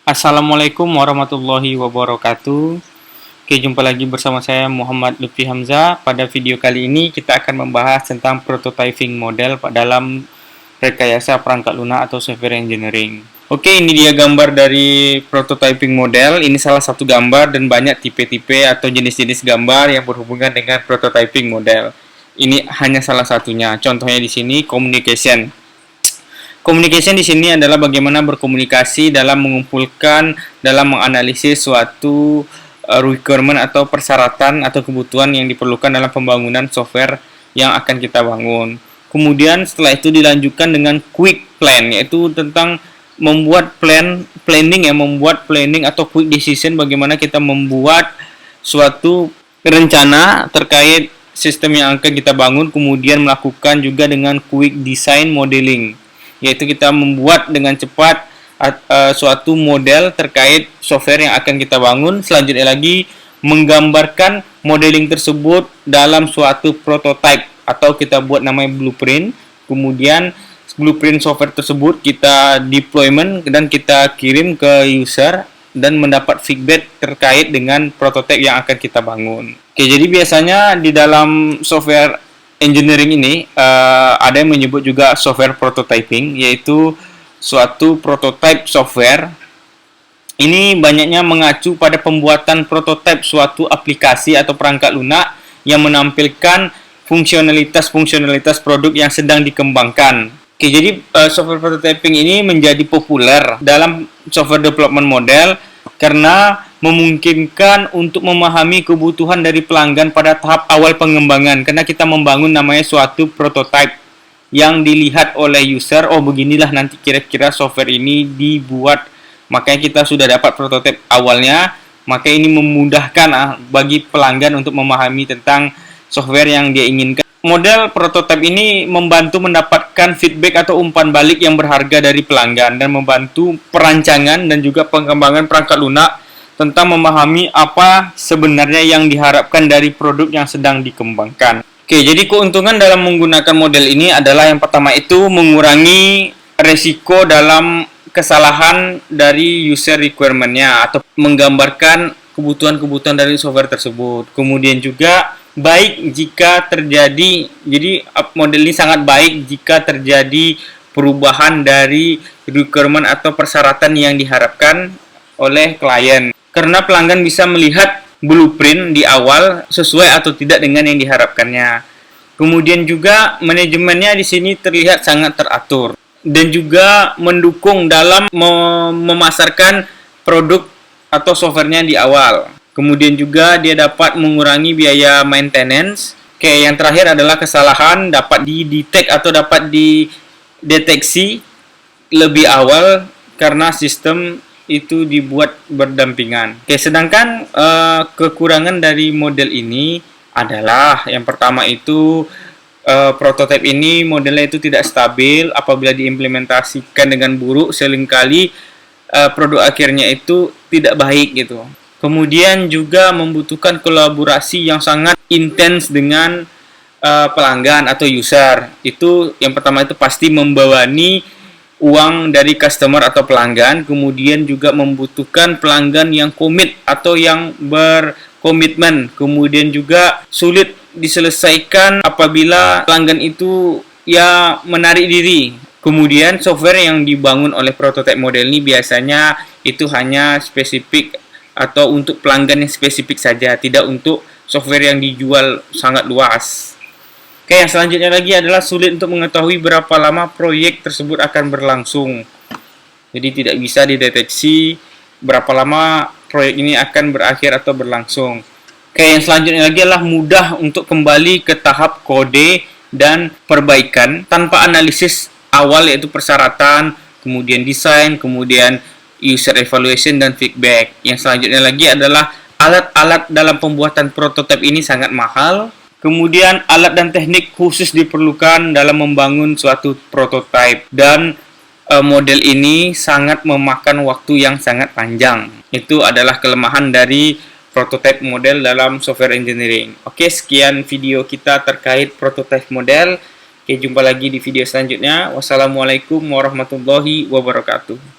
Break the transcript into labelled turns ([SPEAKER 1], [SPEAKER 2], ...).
[SPEAKER 1] Assalamualaikum warahmatullahi wabarakatuh. Oke, jumpa lagi bersama saya Muhammad Lutfi Hamzah. Pada video kali ini kita akan membahas tentang prototyping model dalam rekayasa perangkat lunak atau software engineering. Oke, ini dia gambar dari prototyping model. Ini salah satu gambar dan banyak tipe-tipe atau jenis-jenis gambar yang berhubungan dengan prototyping model. Ini hanya salah satunya. Contohnya di sini communication. Communication di sini adalah bagaimana berkomunikasi dalam mengumpulkan, dalam menganalisis suatu requirement atau persyaratan atau kebutuhan yang diperlukan dalam pembangunan software yang akan kita bangun. Kemudian setelah itu dilanjutkan dengan quick plan, yaitu tentang membuat membuat planning atau quick decision, bagaimana kita membuat suatu rencana terkait sistem yang akan kita bangun, kemudian melakukan juga dengan quick design modeling, yaitu kita membuat dengan cepat suatu model terkait software yang akan kita bangun. Selanjutnya lagi menggambarkan modeling tersebut dalam suatu prototype atau kita buat namanya blueprint. Kemudian blueprint software tersebut kita deployment dan kita kirim ke user dan mendapat feedback terkait dengan prototype yang akan kita bangun. Oke, jadi biasanya di dalam software engineering ini ada yang menyebut juga software prototyping, yaitu suatu prototype software. Ini banyaknya mengacu pada pembuatan prototype suatu aplikasi atau perangkat lunak yang menampilkan fungsionalitas produk yang sedang dikembangkan. Oke, jadi software prototyping ini menjadi populer dalam software development model karena memungkinkan untuk memahami kebutuhan dari pelanggan pada tahap awal pengembangan, karena kita membangun namanya suatu prototype yang dilihat oleh user. Oh, beginilah nanti kira-kira software ini dibuat, makanya kita sudah dapat prototype awalnya, maka ini memudahkan bagi pelanggan untuk memahami tentang software yang dia inginkan. Model prototype ini membantu mendapatkan feedback atau umpan balik yang berharga dari pelanggan dan membantu perancangan dan juga pengembangan perangkat lunak tentang memahami apa sebenarnya yang diharapkan dari produk yang sedang dikembangkan. Oke, jadi keuntungan dalam menggunakan model ini adalah yang pertama itu mengurangi resiko dalam kesalahan dari user requirement-nya atau menggambarkan kebutuhan-kebutuhan dari software tersebut. Kemudian juga baik jika terjadi, jadi model ini sangat baik jika terjadi perubahan dari requirement atau persyaratan yang diharapkan oleh klien, karena pelanggan bisa melihat blueprint di awal sesuai atau tidak dengan yang diharapkannya. Kemudian juga manajemennya di sini terlihat sangat teratur dan juga mendukung dalam memasarkan produk atau softwarenya di awal. Kemudian juga dia dapat mengurangi biaya maintenance. Oke, yang terakhir adalah kesalahan dapat didetek atau dapat dideteksi lebih awal karena sistem itu dibuat berdampingan. Oke, sedangkan kekurangan dari model ini adalah yang pertama itu prototipe ini modelnya itu tidak stabil. Apabila diimplementasikan dengan buruk, seringkali produk akhirnya itu tidak baik gitu. Kemudian juga membutuhkan kolaborasi yang sangat intens dengan pelanggan atau user. Itu yang pertama itu pasti membebani uang dari customer atau pelanggan. Kemudian juga membutuhkan pelanggan yang komit atau yang berkomitmen. Kemudian juga sulit diselesaikan apabila pelanggan itu ya menarik diri. Kemudian software yang dibangun oleh prototype model ini biasanya itu hanya spesifik atau untuk pelanggan yang spesifik saja, tidak untuk software yang dijual sangat luas. Oke, yang selanjutnya lagi adalah sulit untuk mengetahui berapa lama proyek tersebut akan berlangsung. Jadi tidak bisa dideteksi berapa lama proyek ini akan berakhir atau berlangsung. Oke, yang selanjutnya lagi adalah mudah untuk kembali ke tahap kode dan perbaikan tanpa analisis awal, yaitu persyaratan, kemudian desain, kemudian user evaluation dan feedback. Yang selanjutnya lagi adalah alat-alat dalam pembuatan prototipe ini sangat mahal. Kemudian alat dan teknik khusus diperlukan dalam membangun suatu prototipe, dan model ini sangat memakan waktu yang sangat panjang. Itu adalah kelemahan dari prototipe model dalam software engineering. Oke, sekian video kita terkait prototipe model. Oke, jumpa lagi di video selanjutnya. Wassalamualaikum warahmatullahi wabarakatuh.